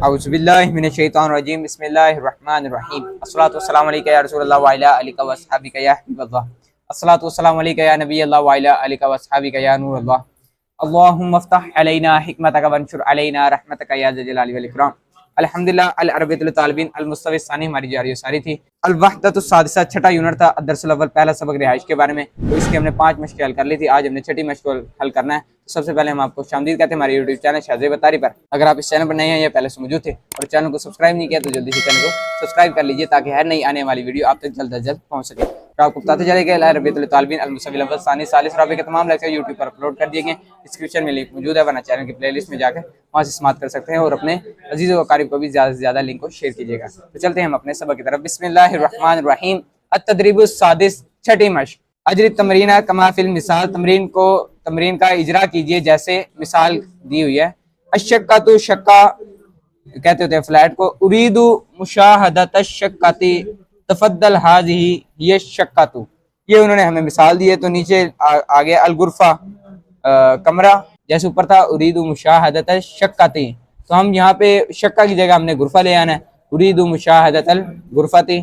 अऊज़ु बिल्लाहि मिनश शैतानिर रजीम बिस्मिल्लाहिर रहमानिर रहीम अस्सलातु वस्सलामु अलैका या रसूलल्लाह व अला आलिका व अस्हाबिका या हबीबल्लाह अस्सलातु वस्सलामु अलैका या नबियल्लाह व अला आलिका व अस्हाबिका या नूरल्लाह अल्लाहुम्मा अफ्तह अलैना हिकमतका वंशुर अलैना रहमतका या ज़ल जलाली वल इकराम। अल्हम्दुलिल्लाह अल अरबियतुल तालिबीन अल मुस्तवी सानी हमारी जारी व सारी थी। अल वहदतुस सादिसा छठा यूनिट था अद-दर्सुल अव्वल पहला सबक रिहाइश के बारे में। तो इसके हमने 5 मशक़ें हल कर ली थी, आज हमने छठी मशक़ हल करना है। तो सबसे पहले हम आपको खुशामदीद कहते हैं हमारे यूट्यूब चैनल शाज़ेब अतारी पर। अगर आप इस चैनल पर नए हैं या पहले से मौजूद थे और चैनल को सब्सक्राइब नहीं किया तो जल्दी से चैनल को सब्सक्राइब कर लीजिए ताकि हर नई आने वाली वीडियो आप तक जल्द अज जल्द पहुँच सके। तो आपको बताते चलेगा अल अरबियतुल तालिबीन अल मुस्तवी अव्वल सानी सालिस राबे के तमाम लेक्चर यूट्यूब पर अपलोड कर दिए गए। डिस्क्रिप्शन में लिंक मौजूद है, वरना चैनल की प्लेलिस्ट में जाकर वहाँ से समाअत कर सकते हैं और अपने अजीज़ व अकारिब को भी ज़्यादा से ज़्यादा लिंक को शेयर कीजिएगा। तो चलते हैं हम अपने सबक की तरफ। बिस्मिल्लाहिर रहमानिर रहीम। अत-तदरीबुस सादिस छठी मशक़। अजरी तमरीना कमा फिल मिसाल, तमरीन का इजरा कीजिए जैसे मिसाल दी हुई है। अशक्कतु शक्का कहते होते हैं फ्लैट को। उरीदु मुशाहदत शक्कती तफद्दल हाज़िही ये शक्कतु, ये उन्होंने हमें मिसाल दी है। तो नीचे आगे अल गुरफा कमरा, जैसे ऊपर था उरीदु मुशाहदत शक्कती, तो हम यहाँ पे शक्का की जगह हमने गुरफा ले आना है। उरीदु मुशाहदत अल गुरफती,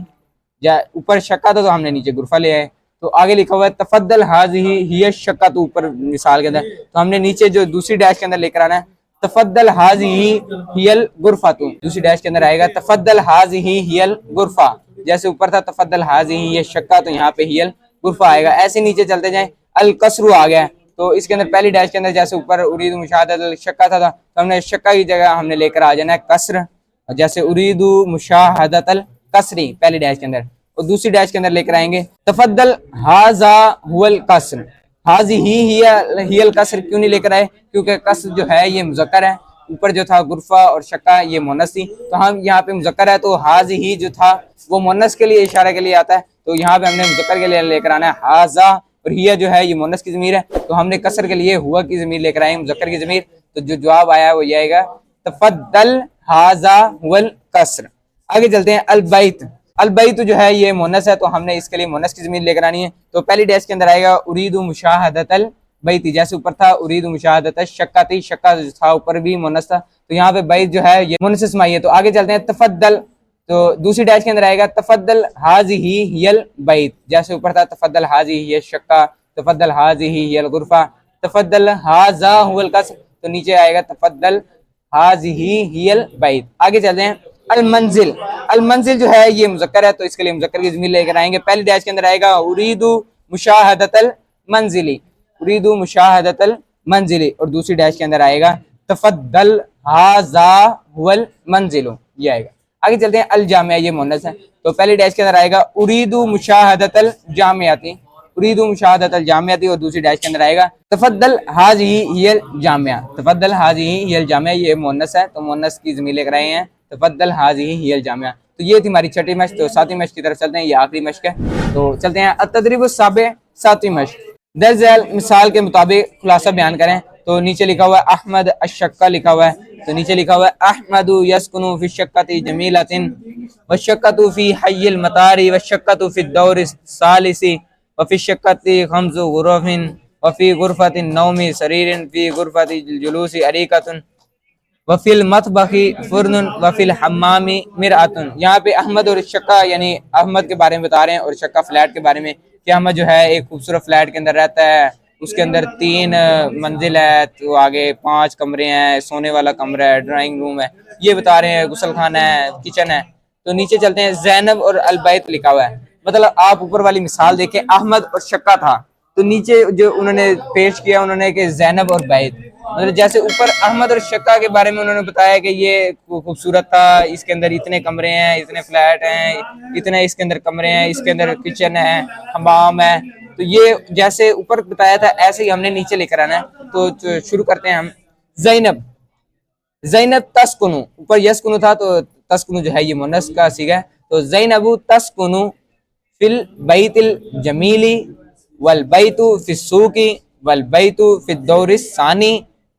ऊपर शक्का था तो हमने नीचे गुरफा ले आए। तो आगे लिखा हुआ है तफद्दल हाज़िही हिय शक्का, तो ऊपर मिसाल के अंदर, तो हमने नीचे जो दूसरी डैश के अंदर लेकर आना है तफद्दल हाज़िही हियल गुरफातु, दूसरी डैश के अंदर आएगा तफद्दल हाज़िही हियल गुरफा, जैसे ऊपर था तफद्दल हाज़िही हिय शक्का, तो यहाँ पे हियल गुरफा आएगा। ऐसे नीचे चलते जाएं। अल कसरु आ गया, तो इसके अंदर पहली डैश के अंदर जैसे ऊपर उरीदु मुशाहदत शक्का था तो हमने शक्का की जगह हमने लेकर आ जाना है कसर, जैसे उरीदु मुशाहदत अल कसरी पहली डैश के अंदर, और दूसरी डैश के अंदर लेकर आएंगे तफद्दल हाज़ा हुवल कसर, हाज़िही हियल कसर क्यों नहीं लेकर आए, क्योंकि कसर जो है ये मुज़क्कर है, ऊपर जो था गुरफा और शक्का ये मुन्नस थी, तो हम यहाँ पे मुज़क्कर है तो हाज़िही जो था वो मुन्नस के लिए इशारा के लिए आता है, तो यहाँ पे हमने मुज़क्कर के लिए लेकर आना है हाज़ा, और हिया जो है ये मुन्नस की ज़मीर है, तो हमने कसर के लिए हुआ की ज़मीर लेकर आए मुज़क्कर की ज़मीर। तो जो जवाब आया वो ये आएगा तफद्दल हाज़ा हुवल कसर। आगे चलते हैं। अल बैत, अल बैत जो है ये मुन्नस है, तो हमने इसके लिए मुन्नस की ज़मीर लेकर आनी है। तो पहली डैश के अंदर आएगा उरीदु मुशाहदतल बैती, जैसे ऊपर था उरीदु मुशाहदत शक्कती, शक्का था ऊपर भी मुन्नस था, तो यहाँ पे बैत जो है ये मुन्नस इस्माई है। तो आगे चलते हैं। तफद्दल, तो दूसरी डैश के अंदर आएगा तफद्दल हाज़िही हियल बैत, जैसे ऊपर था तफद्दल हाज़िही हिय शक्का, तफद्दल हाज़िही हियल गुरफा, तफद्दल हाज़ा हुवल कसर, तो नीचे आएगा तफद्दल हाज़िही हियल बैत। आगे चलते हैं। अल मंजिल, अल मंजिल जो है ये मुज़क्कर है, तो इसके लिए मुज़क्कर की ज़मीर लेकर आएंगे। पहली डैश के अंदर आएगा उरीदु मुशाहदतल मंजिली, उरीदु मुशाहदतल मंजिली, और दूसरी डैश के अंदर आएगा तफद्दल हाज़ा हुवल मंजिलु, ये आएगा। आगे चलते हैं। अल जामिया, ये मुन्नस है, तो पहली डैश के अंदर आएगा उरीदु मुशाहदतल जामियाती, उरीदु मुशाहदतल जामियाती, और दूसरी डैश के अंदर आएगा तफद्दल हाज़िही हियल जामिया, तफद्दल हाज़िही हियल जामिया, ये मुन्नस है तो मुन्नस की ज़मीर लेकर आए हैं तफद्दल हाज़िही हियल जामिया। तो ये थी हमारी छठी मशक़। तो सातवीं मशक़ की तरफ चलते हैं, ये आखिरी मशक़ है। तो चलते हैं। अत-तदरीबुस साबे, सातवीं मशक़। दर्ज मिसाल के मुताबिक खुलासा बयान करें। तो नीचे लिखा हुआ है अहमद अशक्का लिखा हुआ है, तो नीचे लिखा हुआ है अहमदु यस्कुनु फी शक्कति जमीलतिन व शक्कतु फी हय्यिल मतारी व शक्कतु फी दौरि सालिसी व फी शक्कति खम्सु गुरफिन व फी गुरफतिन नौमी सरीरिन फी गुरफति जुलूसी अरीकतुन व फिल मतबखी फुरनुन व फिल हम्मामी मिरअतुन। यहाँ पे अहमद और शक्का यानी अहमद के बारे में बता रहे हैं और शक्का फ्लैट के बारे में कि अहमद जो है एक खूबसूरत फ्लैट के अंदर रहता है, उसके अंदर 3 मंजिल है, तो आगे 5 कमरे हैं, सोने वाला कमरा है, ड्राइंग रूम है, ये बता रहे हैं, गुसल खाना है, किचन है। तो नीचे चलते हैं। ज़ैनब और अल बैत लिखा हुआ है, मतलब आप ऊपर वाली मिसाल देखें अहमद और शक्का था, तो नीचे जो उन्होंने पेश किया उन्होंने कि ज़ैनब और बैत, मतलब जैसे ऊपर अहमद और शक्का के बारे में उन्होंने बताया कि ये खूबसूरत था, इसके अंदर इतने कमरे हैं, इतने फ्लैट हैं, इतने इसके अंदर कमरे हैं, इसके अंदर किचन है, हमाम है, तो ये जैसे ऊपर बताया था ऐसे ही हमने नीचे लेकर आना है। तो शुरू करते हैं हम। ज़ैनब, ज़ैनब तस्कुनु, ऊपर यस्कुनु था तो तस्कुनु जो है ये मुन्नस का सीगा है, तो ज़ैनबु तस्कुनु फिल बैतिल जमीली वल बैतु फिस सूकी वल बैतु फिद दौरिस सानी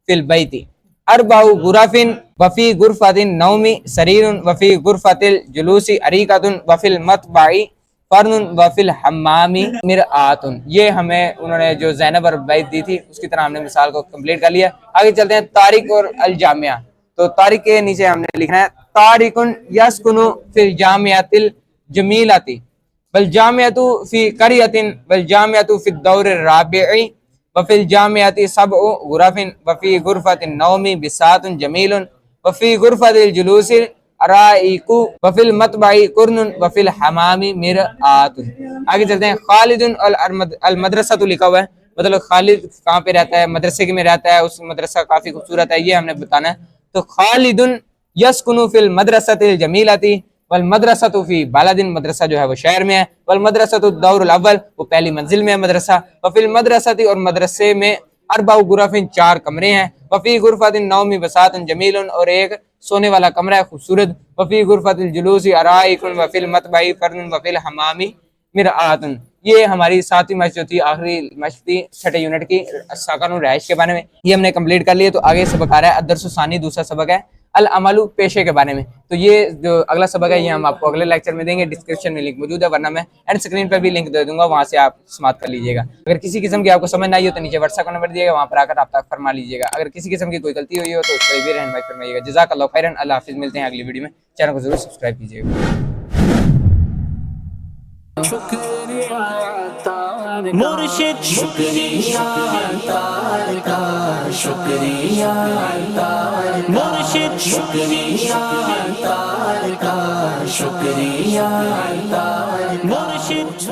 फिल बैती अरबाउ गुरफिन वफी गुरफतिन नौमी सरीरुन वफी गुरफतिल जुलूसी अरीकतुन वफिल मतबाई फरनुन वफिल हम्मामी मिरआतुन। ये हमें उन्होंने जो ज़ैनब और बैत दी थी उसकी तरह हमने मिसाल को कंप्लीट कर लिया। आगे चलते हैं। तारिक और अल जामिया, تو طارق کے نیچے ہم نے لکھنا ہے طارقن یسکنو فی الجامعۃ الجمیلۃ والجامعۃ فی قریۃ والجامعۃ فی الدور الرابع وفی الجامعۃ سبع غرف وفی غرفۃ النوم بساط جمیل وفی غرفۃ الجلوس ارائک وفی المطبع قرن وفی الحمام مرآۃ۔ آگے چلتے ہیں خالد المدرسۃ لکھا ہوا ہے، مطلب خالد کہاں پہ رہتا ہے، مدرسے میں رہتا ہے، اس مدرسہ کافی خوبصورت ہے، یہ ہم نے بتانا ہے۔ تو خالد یسکن فی المدرسۃ الجمیلۃ والمدرسۃ فی بلد، مدرسہ جو ہے وہ شہر میں ہے، والمدرسۃ الدور الاول، وہ پہلی منزل میں ہے مدرسہ، وفی المدرسۃ، اور مدرسے میں اربع غرف، 4 کمرے ہیں، وفی غرفۃ النوم بساط جمیل، اور ایک سونے والا کمرہ ہے خوبصورت، وفی غرفۃ الجلوس ارائک وفی المطبع قرن وفی الحمام مرآۃ۔ یہ ہماری 7ویں مشق جو تھی، آخری مشق تھی 6 یونٹ کی ساکن رہائش کے بارے میں، یہ ہم نے کمپلیٹ کر لیے۔ تو آگے سبق آ رہا ہے الدرس الثانی، دوسرا سبق ہے العمل، پیشے کے بارے میں۔ تو یہ جو اگلا سبق ہے یہ ہم آپ کو اگلے لیکچر میں دیں گے، ڈسکرپشن میں لنک موجود ہے، ورنہ میں اینڈ اسکرین پہ بھی لنک دے دوں گا، وہاں سے آپ سماعت کر لیجیے گا۔ اگر کسی قسم کی آپ کو سمجھ نہ آئی ہو تو نیچے واٹس ایپ کا نمبر دیے گا، وہاں پر آ کر آپ تک فرما لیجیے گا۔ اگر کسی قسم کی کوئی غلطی ہوئی ہو تو اس پر بھی رہنمائی فرمائیے گا۔ جزاک اللہ خیرا، اللہ حافظ، ملتے ہیں اگلی ویڈیو میں، چینل کو ضرور سبسکرائب کیجیے گا۔ مرشد شکریہ تارکا، شکریہ مرشد شکریہ تارکا، شکریہ مرشد